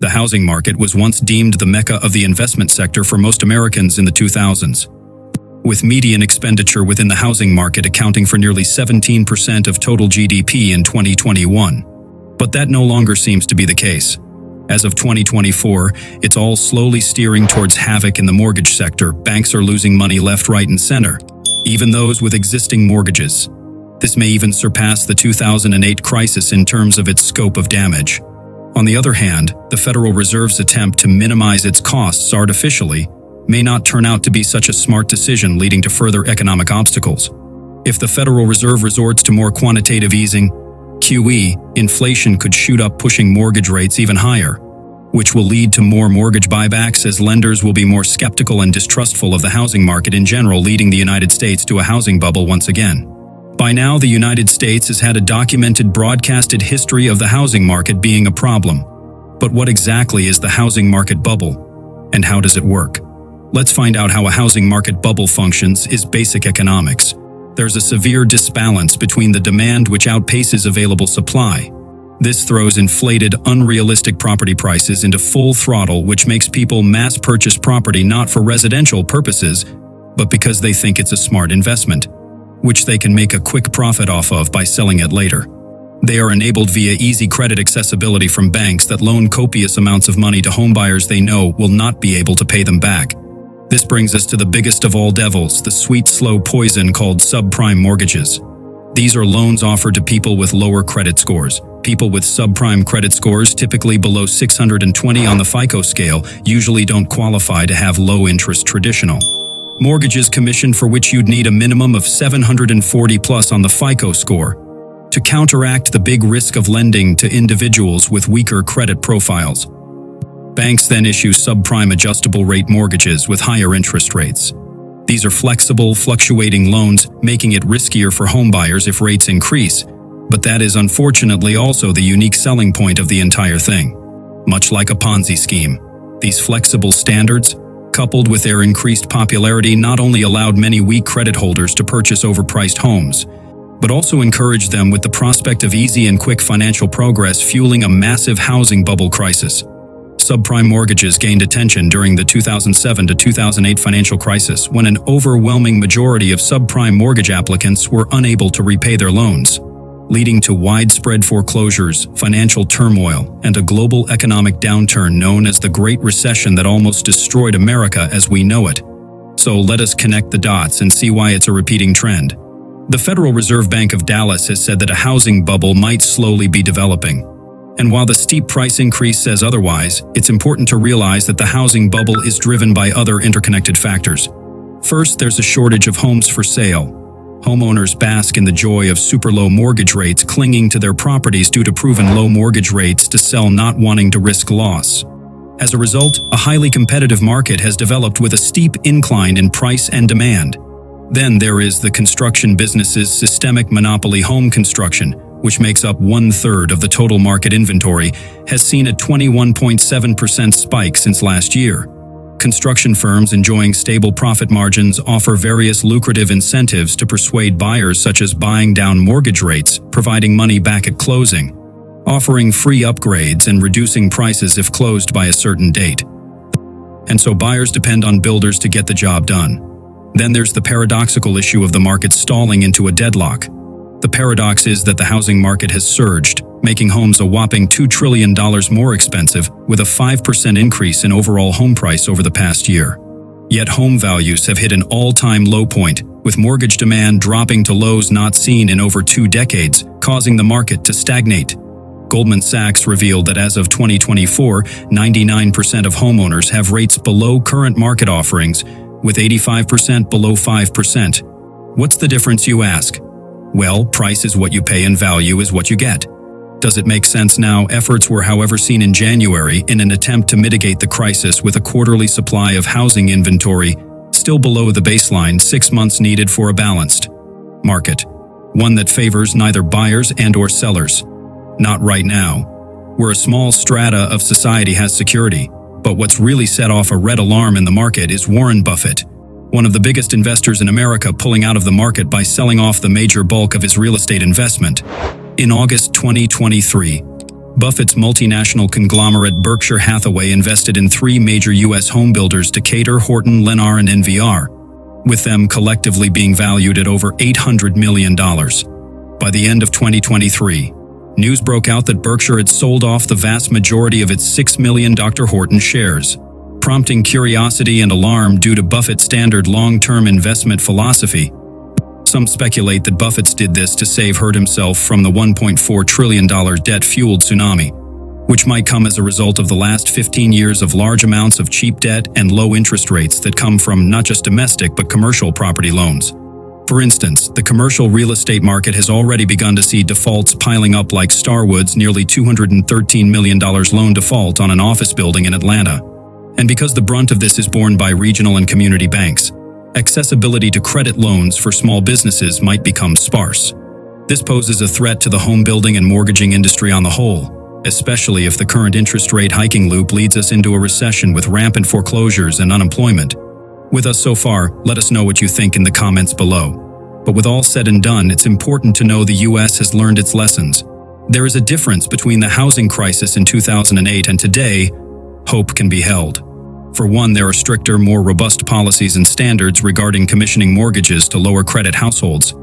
The housing market was once deemed the mecca of the investment sector for most Americans in the 2000s, with median expenditure within the housing market accounting for nearly 17% of total GDP in 2021. But that no longer seems to be the case. As of 2024, it's all slowly steering towards havoc in the mortgage sector. Banks are losing money left, right, and center, even those with existing mortgages. This may even surpass the 2008 crisis in terms of its scope of damage. On the other hand, the Federal Reserve's attempt to minimize its costs artificially may not turn out to be such a smart decision, leading to further economic obstacles. If the Federal Reserve resorts to more quantitative easing, QE, inflation could shoot up, pushing mortgage rates even higher, which will lead to more mortgage buybacks as lenders will be more skeptical and distrustful of the housing market in general, leading the United States to a housing bubble once again. By now, the United States has had a documented, broadcasted history of the housing market being a problem. But what exactly is the housing market bubble, and how does it work? Let's find out how a housing market bubble functions. Is basic economics. There's a severe disbalance between the demand, which outpaces available supply. This throws inflated, unrealistic property prices into full throttle, which makes people mass purchase property not for residential purposes, but because they think it's a smart investment, which they can make a quick profit off of by selling it later. They are enabled via easy credit accessibility from banks that loan copious amounts of money to homebuyers they know will not be able to pay them back. This brings us to the biggest of all devils, the sweet, slow poison called subprime mortgages. These are loans offered to people with lower credit scores. People with subprime credit scores, typically below 620 on the FICO scale, usually don't qualify to have low-interest traditional mortgages commissioned, for which you'd need a minimum of 740 plus on the FICO score to counteract the big risk of lending to individuals with weaker credit profiles. Banks then issue subprime adjustable rate mortgages with higher interest rates. These are flexible, fluctuating loans, making it riskier for homebuyers if rates increase, but that is unfortunately also the unique selling point of the entire thing. Much like a Ponzi scheme, these flexible standards, coupled with their increased popularity, not only allowed many weak credit holders to purchase overpriced homes, but also encouraged them with the prospect of easy and quick financial progress, fueling a massive housing bubble crisis. Subprime mortgages gained attention during the 2007 to 2008 financial crisis, when an overwhelming majority of subprime mortgage applicants were unable to repay their loans, leading to widespread foreclosures, financial turmoil, and a global economic downturn known as the Great Recession that almost destroyed America as we know it. So let us connect the dots and see why it's a repeating trend. The Federal Reserve Bank of Dallas has said that a housing bubble might slowly be developing. And while the steep price increase says otherwise, it's important to realize that the housing bubble is driven by other interconnected factors. First, there's a shortage of homes for sale. Homeowners bask in the joy of super low mortgage rates, clinging to their properties due to proven low mortgage rates to sell, not wanting to risk loss. As a result, a highly competitive market has developed with a steep incline in price and demand. Then there is the construction business's systemic monopoly. Home construction, which makes up 1/3 of the total market inventory, has seen a 21.7% spike since last year. Construction firms enjoying stable profit margins offer various lucrative incentives to persuade buyers, such as buying down mortgage rates, providing money back at closing, offering free upgrades, and reducing prices if closed by a certain date. And so buyers depend on builders to get the job done. Then there's the paradoxical issue of the market stalling into a deadlock. The paradox is that the housing market has surged, making homes a whopping $2 trillion more expensive, with a 5% increase in overall home price over the past year. Yet home values have hit an all-time low point, with mortgage demand dropping to lows not seen in over 2 decades, causing the market to stagnate. Goldman Sachs revealed that as of 2024, 99% of homeowners have rates below current market offerings, with 85% below 5%. What's the difference, you ask? Well, price is what you pay and value is what you get. Does it make sense now? Efforts were, however, seen in January in an attempt to mitigate the crisis, with a quarterly supply of housing inventory still below the baseline 6 months needed for a balanced market, one that favors neither buyers and/or sellers. Not right now, where a small strata of society has security. But what's really set off a red alarm in the market is Warren Buffett, one of the biggest investors in America, pulling out of the market by selling off the major bulk of his real estate investment. In August 2023, Buffett's multinational conglomerate Berkshire Hathaway invested in 3 major U.S. home builders: Decatur, Horton, Lennar, and NVR, with them collectively being valued at over $800 million. By the end of 2023, news broke out that Berkshire had sold off the vast majority of its 6 million Dr. Horton shares, prompting curiosity and alarm due to Buffett's standard long-term investment philosophy. Some speculate that Buffett did this to save himself from the $1.4 trillion debt-fueled tsunami, which might come as a result of the last 15 years of large amounts of cheap debt and low interest rates that come from not just domestic but commercial property loans. For instance, the commercial real estate market has already begun to see defaults piling up, like Starwood's nearly $213 million loan default on an office building in Atlanta. And because the brunt of this is borne by regional and community banks, accessibility to credit loans for small businesses might become sparse. This poses a threat to the home building and mortgaging industry on the whole, especially if the current interest rate hiking loop leads us into a recession with rampant foreclosures and unemployment. With us so far, let us know what you think in the comments below. But with all said and done, it's important to know the US has learned its lessons. There is a difference between the housing crisis in 2008 and today. Hope can be held. For one, there are stricter, more robust policies and standards regarding commissioning mortgages to lower credit households.